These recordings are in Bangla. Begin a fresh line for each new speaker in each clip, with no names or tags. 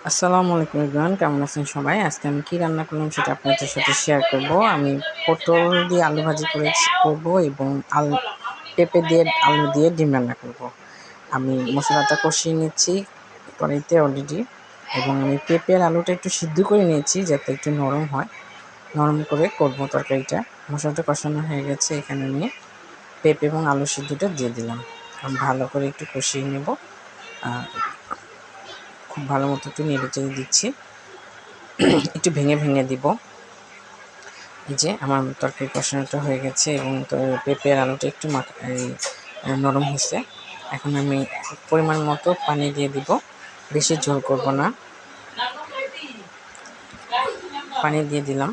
আসসালামু আলাইকুম এভরিওয়ান, কেমন আছেন সবাই? আজকে আমি কি রান্না করলাম সেটা আপনাদের সাথে শেয়ার করব। আমি পটল দিয়ে আলু ভাজি করব এবং পেঁপে দিয়ে আলু দিয়ে ডিম রান্না করব। আমি মশলাটা কষিয়ে নিচ্ছি কড়াইতে অলরেডি, এবং আমি পেঁপে আর আলুটা একটু সিদ্ধ করে নিয়েছি যাতে একটু নরম হয়। নরম করে করব তরকারিটা। মশলাটা কষানো হয়ে গেছে, এখানে নিয়ে পেঁপে এবং আলু সিদ্ধটা দিয়ে দিলাম। ভালো করে একটু কষিয়ে নেব। খুব ভালো মতো একটু নেড়ে চেড়ে দিচ্ছি, একটু ভেঙে ভেঙে দিব। এই যে আমার তরকারি কষানোটা হয়ে গেছে এবং পেঁপে আর আলুটা একটু নরম হয়েছে। এখন আমি পরিমাণ মতো পানি দিয়ে দিব, বেশি ঝোল করব না। পানি দিয়ে দিলাম,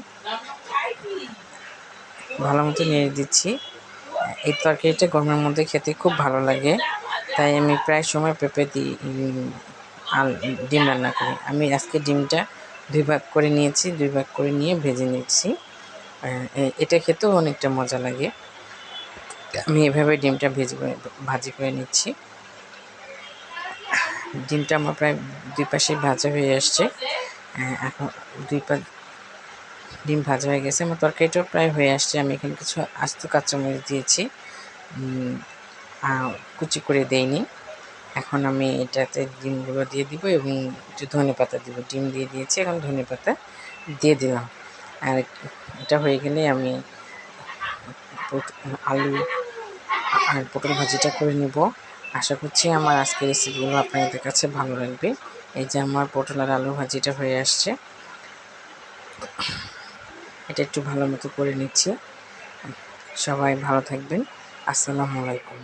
ভালো মতো নেড়ে দিচ্ছি। এই তরকারিটা গরমের মধ্যে খেতে খুব ভালো লাগে, তাই আমি প্রায় সময় পেঁপে দিই ডিম রান্না করি। আমি আজকে ডিমটা 2 ভাগ করে নিয়েছি, 2 ভাগ করে নিয়ে ভেজে নিচ্ছি। এটা খেতেও অনেকটা মজা লাগে। আমি এভাবে ডিমটা ভাজি করে নিচ্ছি। ডিমটা আমার প্রায় 2 পাশেই ভাজা হয়ে আসছে। এখন 2 পাশ ডিম ভাজা হয়ে গেছে, আমার তরকারিটাও প্রায় হয়ে আসছে। আমি এখানে কিছু আস্ত কাঁচামরিচ দিয়েছি, কুচি করে দেইনি। এখন আমি এটাতে ডিমগুলো দিয়ে দিব এবং একটু ধনেপাতা দিব। ডিম দিয়ে দিয়েছি, এখন ধনেপাতা দিয়ে দিলাম। আর এটা হয়ে গেলে আমি আলু আর পটল ভাজিটা করে নেব। আশা করছি আমার আজকের রেসিপিগুলো আপনাদের কাছে ভালো লাগবে। এই যে আমার পটল আর আলু ভাজিটা হয়ে আসছে, এটা একটু ভালো মতো করে নিচ্ছি। সবাই ভালো থাকবেন। আসসালামু আলাইকুম।